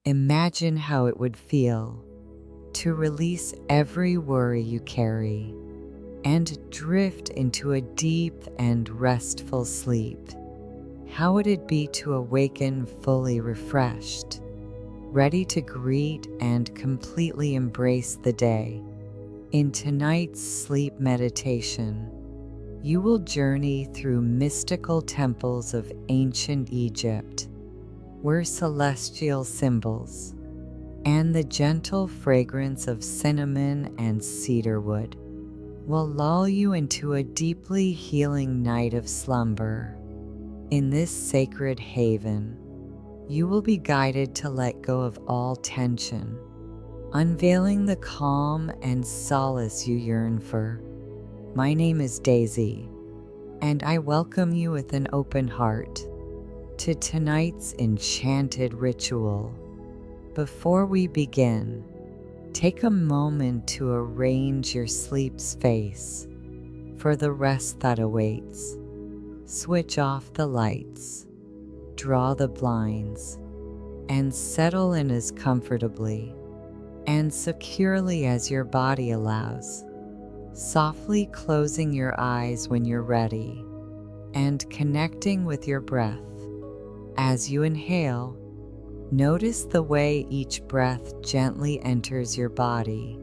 Imagine how it would feel to release every worry you carry and drift into a deep and restful sleep. How would it be to awaken fully refreshed, ready to greet and completely embrace the day? In tonight's sleep meditation, you will journey through mystical temples of ancient Egypt, where celestial symbols and the gentle fragrance of cinnamon and cedarwood will lull you into a deeply healing night of slumber. In this sacred haven, you will be guided to let go of all tension, unveiling the calm and solace you yearn for. My name is Daisy, and I welcome you with an open heart to tonight's enchanted ritual. Before we begin, take a moment to arrange your sleep space for the rest that awaits. Switch off the lights, draw the blinds, and settle in as comfortably and securely as your body allows, softly closing your eyes when you're ready and connecting with your breath. As you inhale, notice the way each breath gently enters your body,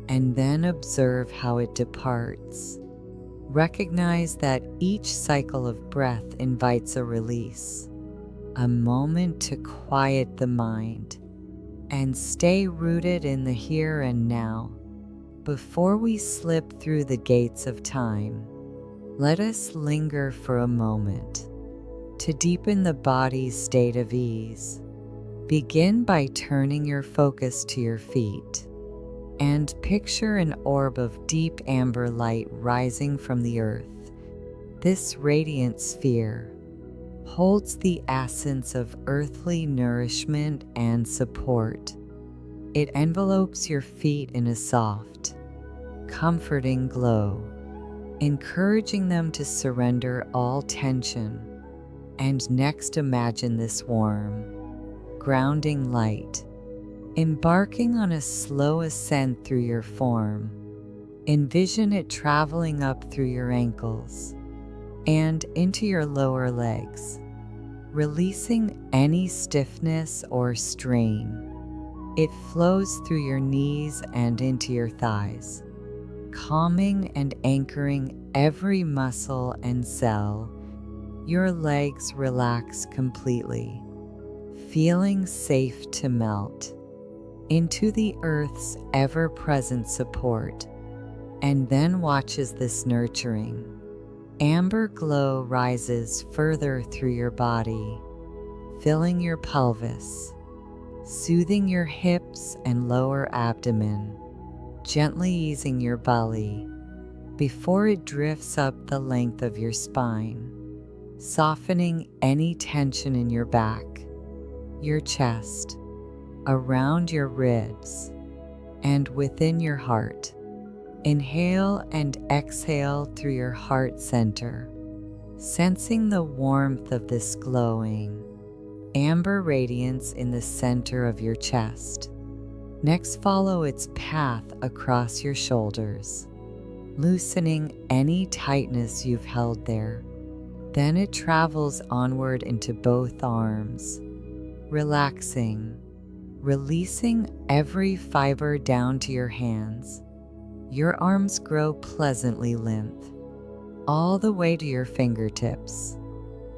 and then observe how it departs. Recognize that each cycle of breath invites a release, a moment to quiet the mind and stay rooted in the here and now. Before we slip through the gates of time, let us linger for a moment to deepen the body's state of ease. Begin by turning your focus to your feet and picture an orb of deep amber light rising from the earth. This radiant sphere holds the essence of earthly nourishment and support. It envelopes your feet in a soft, comforting glow, encouraging them to surrender all tension. And next, imagine this warm, grounding light embarking on a slow ascent through your form. Envision it traveling up through your ankles and into your lower legs, releasing any stiffness or strain. It flows through your knees and into your thighs, calming and anchoring every muscle and cell. Your legs relax completely, feeling safe to melt into the earth's ever-present support. And then watch as this nurturing, amber glow rises further through your body, filling your pelvis, soothing your hips and lower abdomen, gently easing your belly before it drifts up the length of your spine, softening any tension in your back, your chest, around your ribs, and within your heart. Inhale and exhale through your heart center, sensing the warmth of this glowing, amber radiance in the center of your chest. Next, follow its path across your shoulders, loosening any tightness you've held there. Then it travels onward into both arms, relaxing, releasing every fiber down to your hands. Your arms grow pleasantly limp, all the way to your fingertips.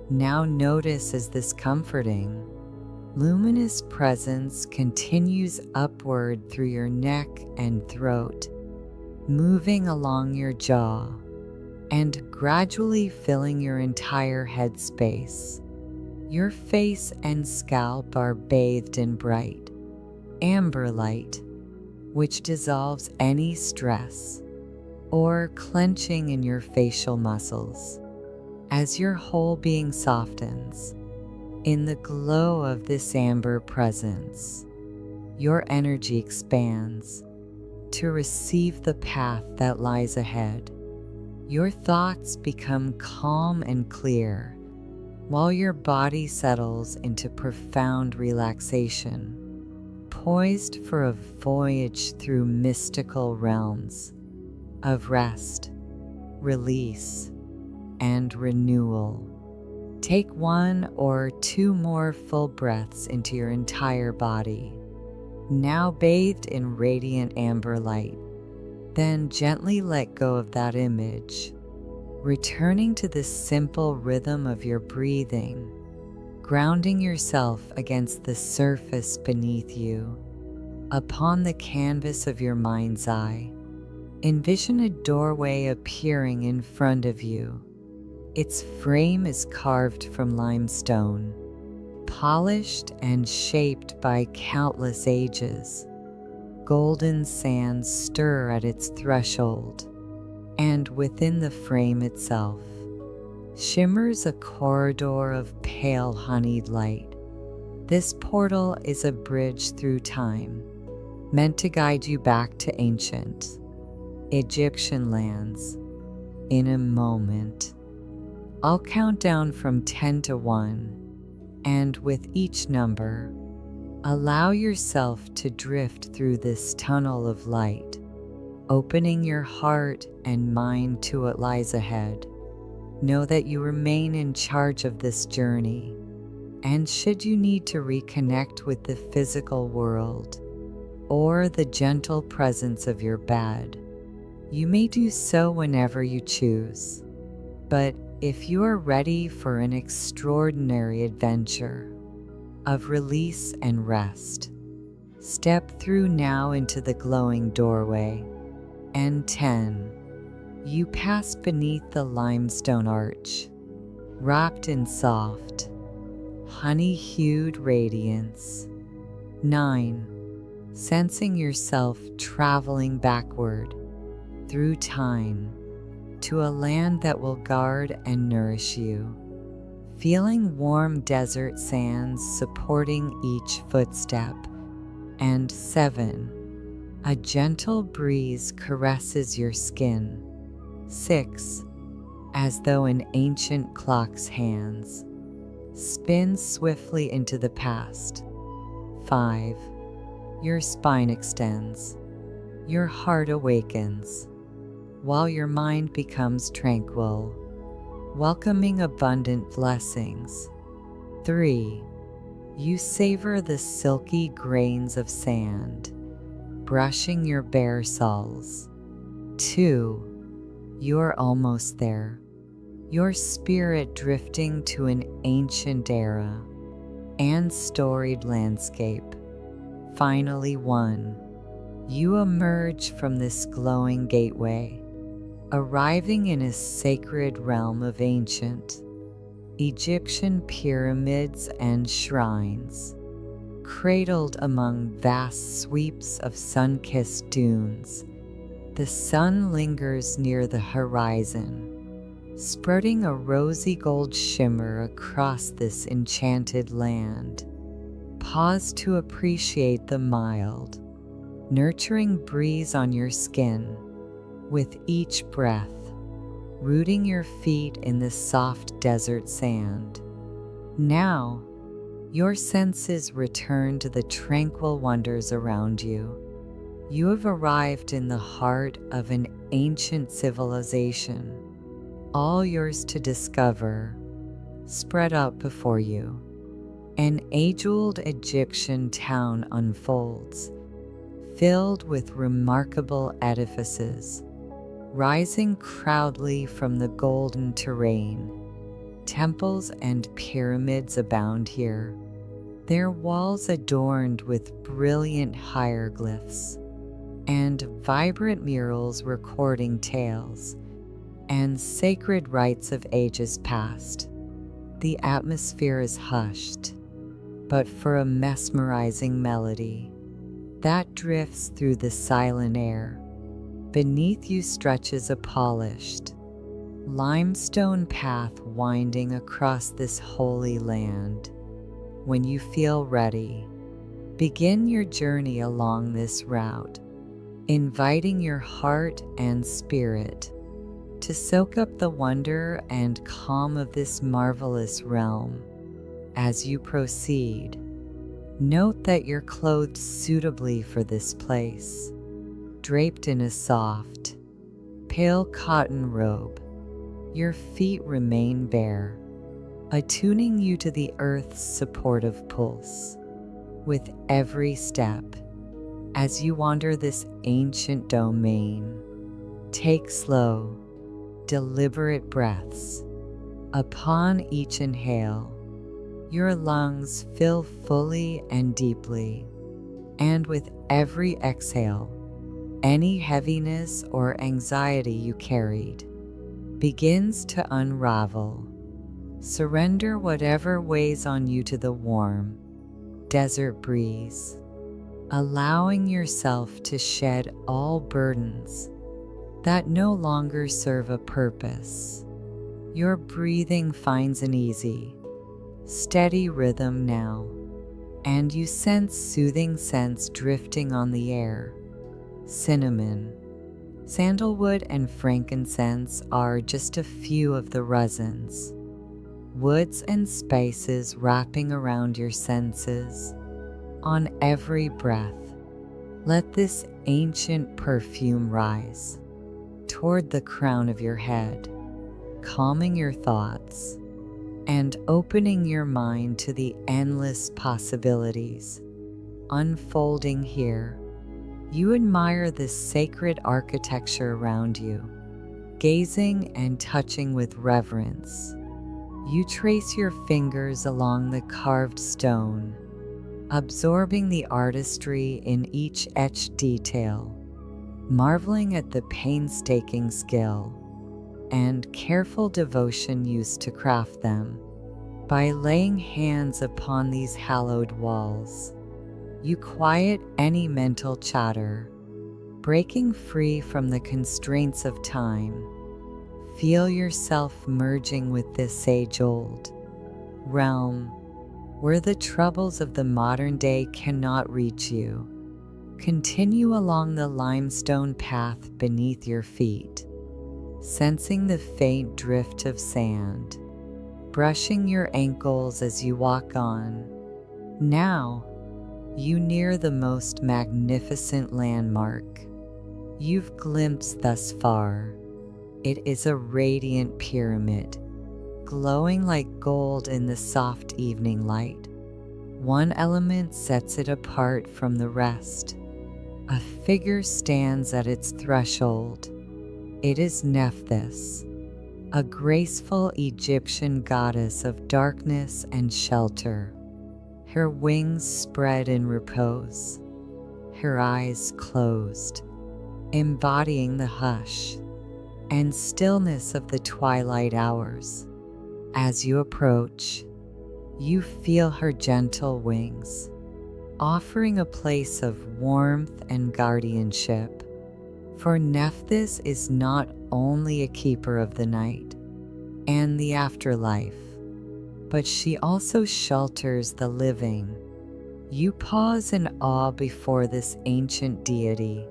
Now notice as this comforting, luminous presence continues upward through your neck and throat, moving along your jaw and gradually filling your entire head space. Your face and scalp are bathed in bright, amber light, which dissolves any stress or clenching in your facial muscles. As your whole being softens in the glow of this amber presence, your energy expands to receive the path that lies ahead. Your thoughts become calm and clear, while your body settles into profound relaxation. poised for a voyage through mystical realms of rest, release, and renewal. Take 1 or 2 more full breaths into your entire body, now bathed in radiant amber light. Then gently let go of that image, returning to the simple rhythm of your breathing, grounding yourself against the surface beneath you. Upon the canvas of your mind's eye, envision a doorway appearing in front of you. Its frame is carved from limestone, polished and shaped by countless ages. Golden sands stir at its threshold, and within the frame itself shimmers a corridor of pale honeyed light. This portal is a bridge through time, meant to guide you back to ancient Egyptian lands. In a moment, I'll count down from 10 to 1, and with each number, allow yourself to drift through this tunnel of light, opening your heart and mind to what lies ahead. Know that you remain in charge of this journey, and should you need to reconnect with the physical world or the gentle presence of your bed, you may do so whenever you choose. But if you are ready for an extraordinary adventure of release and rest, step through now into the glowing doorway. And 10, you pass beneath the limestone arch, wrapped in soft, honey-hued radiance. 9, sensing yourself traveling backward through time to a land that will guard and nourish you, feeling warm desert sands supporting each footstep. And 7, a gentle breeze caresses your skin. 6, as though an ancient clock's hands spin swiftly into the past. 5, your spine extends, your heart awakens, while your mind becomes tranquil, welcoming abundant blessings. 3, you savor the silky grains of sand, brushing your bare soles. 2, you're almost there, your spirit drifting to an ancient era and storied landscape. Finally, 1, you emerge from this glowing gateway, arriving in a sacred realm of ancient Egyptian pyramids and shrines, cradled among vast sweeps of sun-kissed dunes. The sun lingers near the horizon, spreading a rosy gold shimmer across this enchanted land. Pause to appreciate the mild, nurturing breeze on your skin. With each breath, rooting your feet in the soft desert sand. Now, your senses return to the tranquil wonders around you. You have arrived in the heart of an ancient civilization, all yours to discover, spread out before you. An age-old Egyptian town unfolds, filled with remarkable edifices, rising proudly from the golden terrain. Temples and pyramids abound here, their walls adorned with brilliant hieroglyphs and vibrant murals recording tales and sacred rites of ages past. The atmosphere is hushed, but for a mesmerizing melody that drifts through the silent air. Beneath you stretches a polished limestone path winding across this holy land. When you feel ready, begin your journey along this route, inviting your heart and spirit to soak up the wonder and calm of this marvelous realm. As you proceed, Note that you're clothed suitably for this place, draped in a soft, pale cotton robe. Your feet remain bare, attuning you to the earth's supportive pulse. With every step, as you wander this ancient domain, take slow, deliberate breaths. Upon each inhale, your lungs fill fully and deeply, and with every exhale, any heaviness or anxiety you carried begins to unravel. Surrender whatever weighs on you to the warm, desert breeze, allowing yourself to shed all burdens that no longer serve a purpose. Your breathing finds an easy, steady rhythm now, and you sense soothing scents drifting on the air. Cinnamon, sandalwood, and frankincense are just a few of the resins, woods and spices wrapping around your senses. On every breath, let this ancient perfume rise toward the crown of your head, calming your thoughts and opening your mind to the endless possibilities unfolding here. You admire this sacred architecture around you, gazing and touching with reverence. You trace your fingers along the carved stone, absorbing the artistry in each etched detail, marveling at the painstaking skill and careful devotion used to craft them. By laying hands upon these hallowed walls, you quiet any mental chatter, breaking free from the constraints of time. Feel yourself merging with this age-old realm where the troubles of the modern day cannot reach you. Continue along the limestone path beneath your feet, sensing the faint drift of sand, brushing your ankles as you walk on. Now, you near the most magnificent landmark you've glimpsed thus far. It is a radiant pyramid, glowing like gold in the soft evening light. One element sets it apart from the rest. A figure stands at its threshold. It is Nephthys, a graceful Egyptian goddess of darkness and shelter. Her wings spread in repose, her eyes closed, embodying the hush and stillness of the twilight hours. As you approach, you feel her gentle wings, offering a place of warmth and guardianship. For Nephthys is not only a keeper of the night and the afterlife, but she also shelters the living. You pause in awe before this ancient deity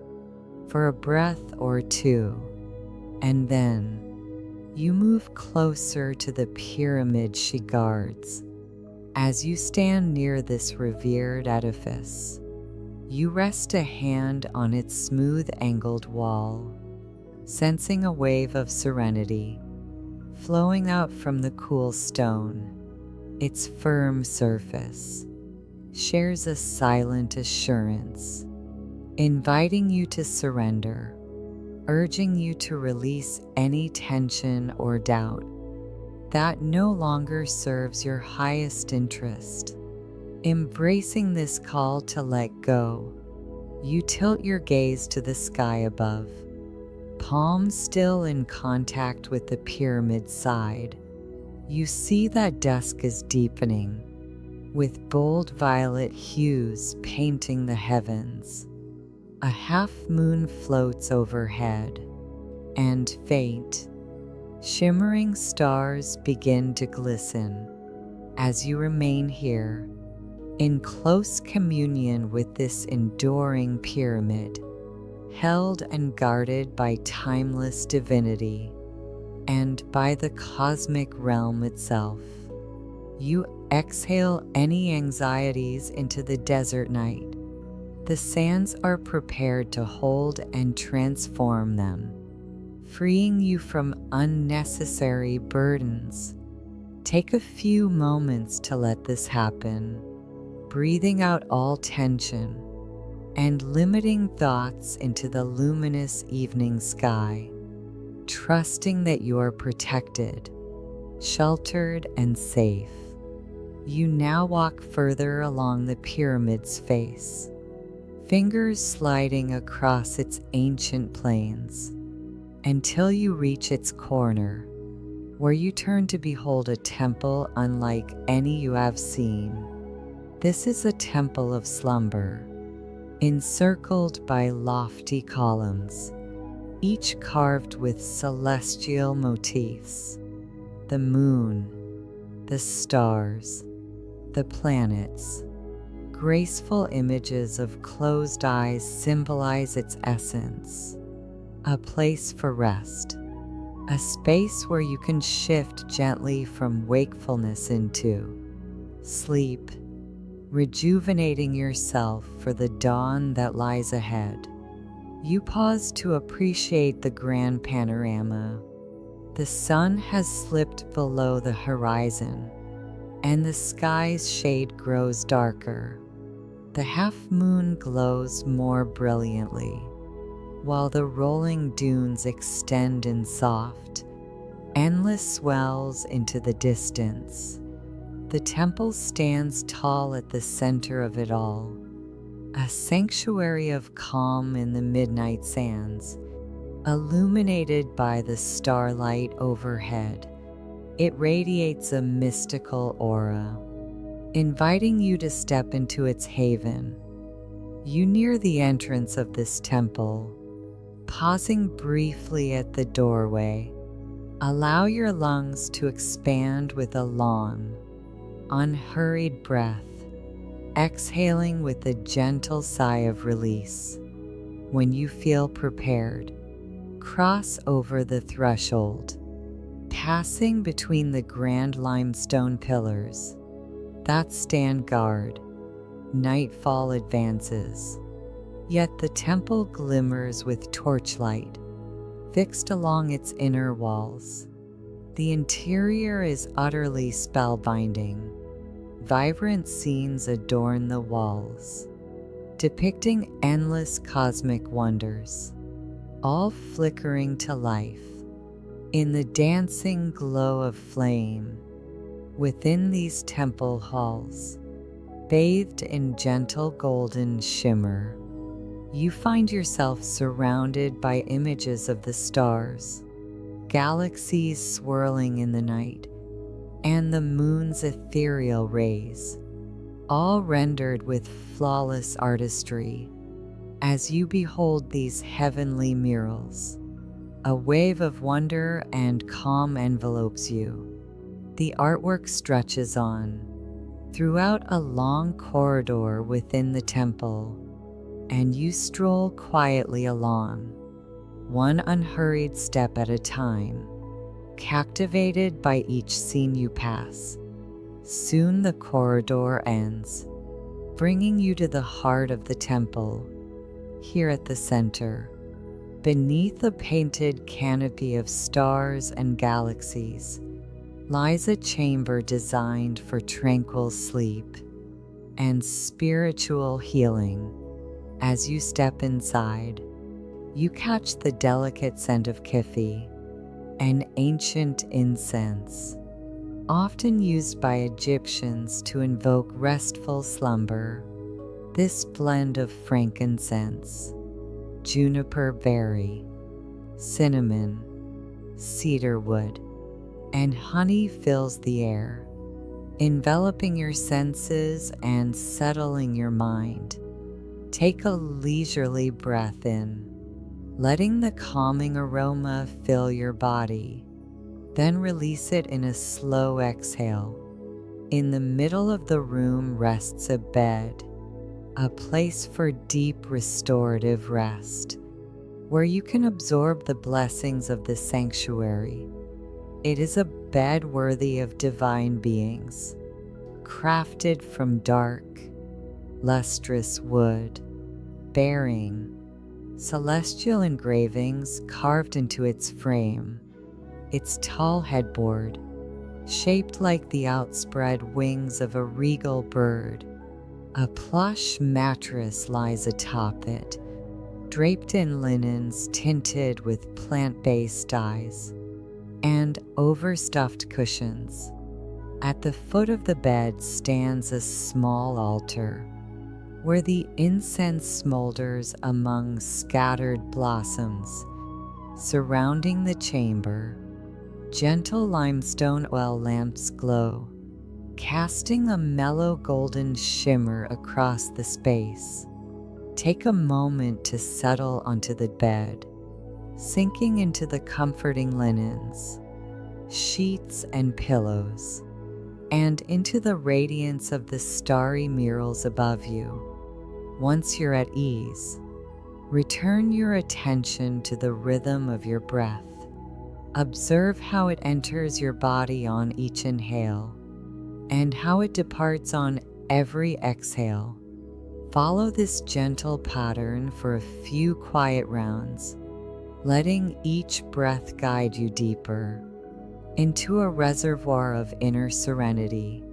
for a breath or two, and then you move closer to the pyramid she guards. As you stand near this revered edifice, you rest a hand on its smooth angled wall, sensing a wave of serenity flowing out from the cool stone. Its firm surface shares a silent assurance, inviting you to surrender, urging you to release any tension or doubt that no longer serves your highest interest. Embracing this call to let go, you tilt your gaze to the sky above, palms still in contact with the pyramid side. You see that dusk is deepening, with bold violet hues painting the heavens. A half-moon floats overhead, and faint, shimmering stars begin to glisten as you remain here, in close communion with this enduring pyramid, held and guarded by timeless divinity and by the cosmic realm itself. You exhale any anxieties into the desert night. The sands are prepared to hold and transform them, freeing you from unnecessary burdens. Take a few moments to let this happen, breathing out all tension and limiting thoughts into the luminous evening sky, trusting that you are protected, sheltered, and safe. You now walk further along the pyramid's face, fingers sliding across its ancient plains, until you reach its corner, where you turn to behold a temple unlike any you have seen. This is a temple of slumber, encircled by lofty columns, each carved with celestial motifs. The moon, the stars, the planets, graceful images of closed eyes symbolize its essence. A place for rest, a space where you can shift gently from wakefulness into sleep, rejuvenating yourself for the dawn that lies ahead. You pause to appreciate the grand panorama. The sun has slipped below the horizon, and the sky's shade grows darker. The half-moon glows more brilliantly, while the rolling dunes extend in soft, endless swells into the distance. The temple stands tall at the center of it all, a sanctuary of calm in the midnight sands, illuminated by the starlight overhead. It radiates a mystical aura, inviting you to step into its haven. You near the entrance of this temple, pausing briefly at the doorway. Allow your lungs to expand with a long, unhurried breath, exhaling with a gentle sigh of release. When you feel prepared, cross over the threshold, passing between the grand limestone pillars that stand guard. Nightfall advances, yet the temple glimmers with torchlight fixed along its inner walls. The interior is utterly spellbinding. Vibrant scenes adorn the walls, depicting endless cosmic wonders, all flickering to life in the dancing glow of flame. Within these temple halls, bathed in gentle golden shimmer, you find yourself surrounded by images of the stars, galaxies swirling in the night, and the moon's ethereal rays, all rendered with flawless artistry. As you behold these heavenly murals, a wave of wonder and calm envelopes you. The artwork stretches on throughout a long corridor within the temple, and you stroll quietly along, one unhurried step at a time, captivated by each scene you pass. Soon the corridor ends, bringing you to the heart of the temple. Here at the center, beneath a painted canopy of stars and galaxies, lies a chamber designed for tranquil sleep and spiritual healing. As you step inside, you catch the delicate scent of kifi, an ancient incense, often used by Egyptians to invoke restful slumber. This blend of frankincense, juniper berry, cinnamon, cedar wood, and honey fills the air, enveloping your senses and settling your mind. Take a leisurely breath in, letting the calming aroma fill your body. Then release it in a slow exhale. In the middle of the room rests a bed, a place for deep restorative rest, where you can absorb the blessings of the sanctuary. It is a bed worthy of divine beings, crafted from dark, lustrous wood, bearing celestial engravings carved into its frame. Its tall headboard, shaped like the outspread wings of a regal bird. A plush mattress lies atop it, draped in linens tinted with plant-based dyes, and overstuffed cushions. At the foot of the bed stands a small altar, where the incense smolders among scattered blossoms. Surrounding the chamber, gentle limestone oil lamps glow, casting a mellow golden shimmer across the space. Take a moment to settle onto the bed, sinking into the comforting linens, sheets and pillows, and into the radiance of the starry murals above you. Once you're at ease, return your attention to the rhythm of your breath. Observe how it enters your body on each inhale and how it departs on every exhale. Follow this gentle pattern for a few quiet rounds, letting each breath guide you deeper into a reservoir of inner serenity.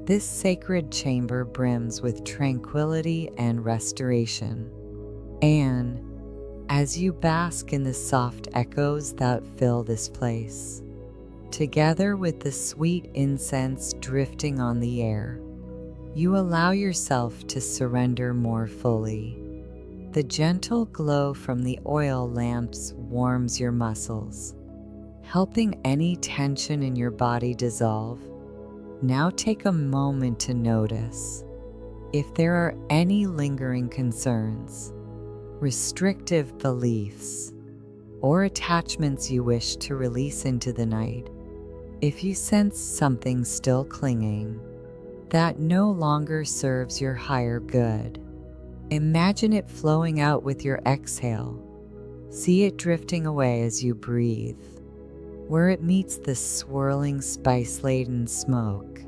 This sacred chamber brims with tranquility and restoration. And as you bask in the soft echoes that fill this place, together with the sweet incense drifting on the air, you allow yourself to surrender more fully. The gentle glow from the oil lamps warms your muscles, helping any tension in your body dissolve. Now take a moment to notice if there are any lingering concerns, restrictive beliefs, or attachments you wish to release into the night. If you sense something still clinging that no longer serves your higher good, imagine it flowing out with your exhale. See it drifting away as you breathe, where it meets the swirling spice-laden smoke.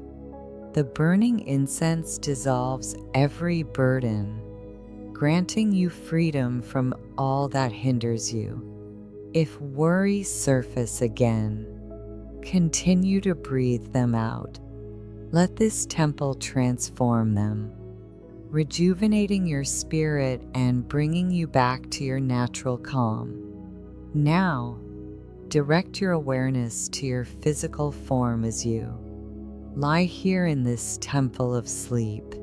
The burning incense dissolves every burden, granting you freedom from all that hinders you. If worries surface again, continue to breathe them out. Let this temple transform them, rejuvenating your spirit and bringing you back to your natural calm. Now, direct your awareness to your physical form as you lie here in this temple of sleep.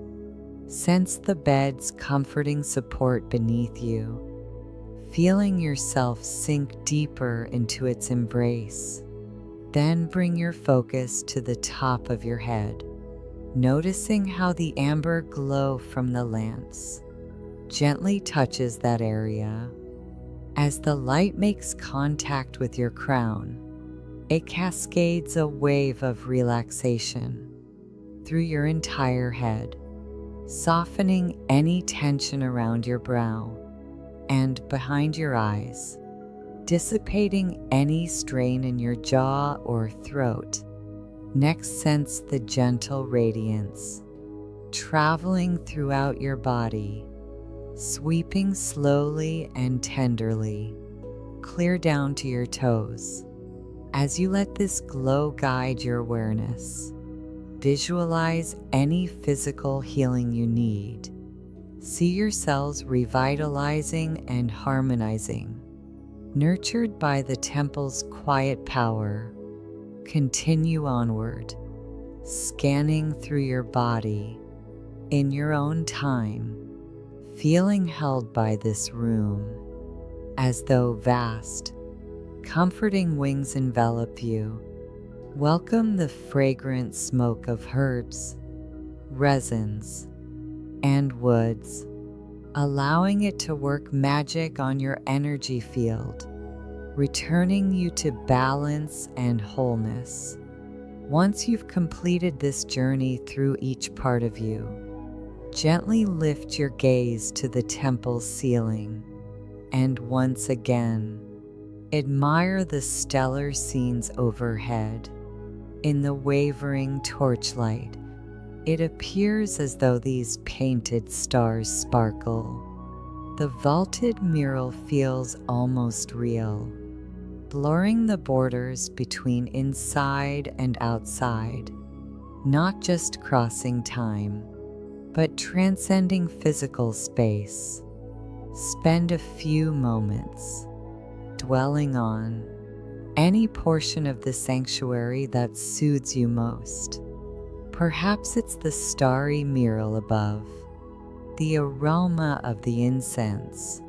Sense the bed's comforting support beneath you, feeling yourself sink deeper into its embrace. Then bring your focus to the top of your head, noticing how the amber glow from the lamps gently touches that area. As the light makes contact with your crown, it cascades a wave of relaxation through your entire head, softening any tension around your brow and behind your eyes, dissipating any strain in your jaw or throat. Next, sense the gentle radiance traveling throughout your body, sweeping slowly and tenderly, clear down to your toes. As you let this glow guide your awareness, visualize any physical healing you need. See your cells revitalizing and harmonizing, nurtured by the temple's quiet power. Continue onward, scanning through your body in your own time, feeling held by this room, as though vast, comforting wings envelop you. Welcome the fragrant smoke of herbs, resins, and woods, allowing it to work magic on your energy field, returning you to balance and wholeness. Once you've completed this journey through each part of you, gently lift your gaze to the temple's ceiling, and once again, admire the stellar scenes overhead. In the wavering torchlight, It appears as though these painted stars sparkle. The vaulted mural feels almost real, blurring the borders between inside and outside, not just crossing time, but transcending physical space. Spend a few moments dwelling on any portion of the sanctuary that soothes you most. Perhaps it's the starry mural above, the aroma of the incense,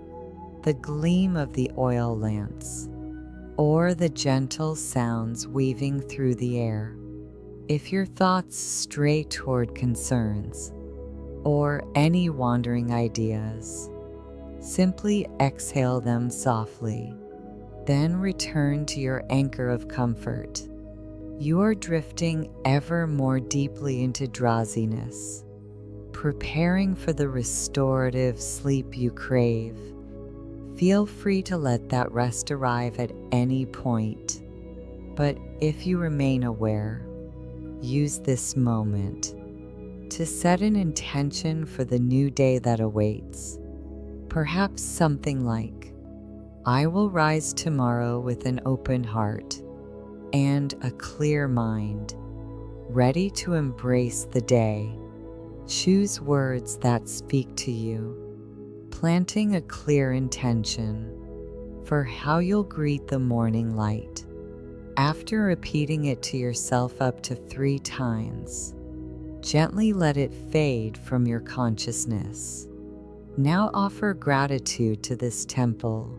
the gleam of the oil lamps, or the gentle sounds weaving through the air. If your thoughts stray toward concerns or any wandering ideas, simply exhale them softly, then return to your anchor of comfort. You are drifting ever more deeply into drowsiness, preparing for the restorative sleep you crave. Feel free to let that rest arrive at any point, but if you remain aware, use this moment to set an intention for the new day that awaits. Perhaps something like, "I will rise tomorrow with an open heart and a clear mind, ready to embrace the day." Choose words that speak to you, planting a clear intention for how you'll greet the morning light. After repeating it to yourself up to 3 times, gently let it fade from your consciousness. Now offer gratitude to this temple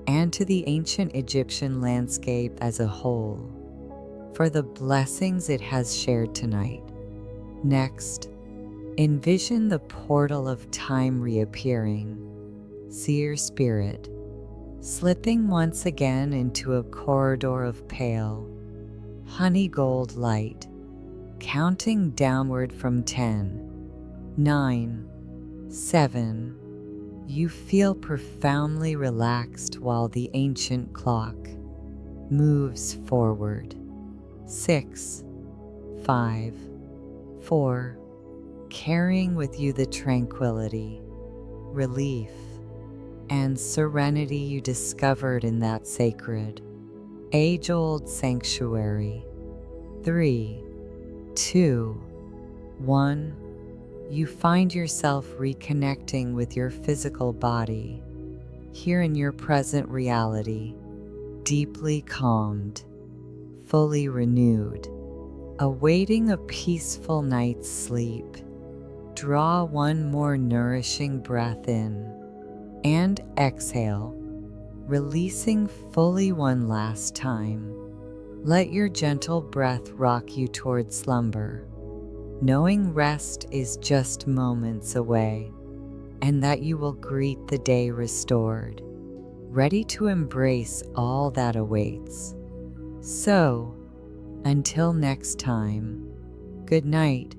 and to the ancient Egyptian landscape as a whole for the blessings it has shared tonight. Next, envision the portal of time reappearing. See your spirit slipping once again into a corridor of pale, honey gold light, counting downward from 10, 9, 7. You feel profoundly relaxed while the ancient clock moves forward. 6, 5, 4. Carrying with you the tranquility, relief, and serenity you discovered in that sacred, age-old sanctuary. 3, 2, 1. You find yourself reconnecting with your physical body, here in your present reality, deeply calmed, fully renewed, awaiting a peaceful night's sleep. Draw one more nourishing breath in and exhale, releasing fully one last time. Let your gentle breath rock you toward slumber, knowing rest is just moments away and that you will greet the day restored, ready to embrace all that awaits. So, until next time, good night,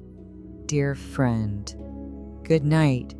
dear friend. Good night,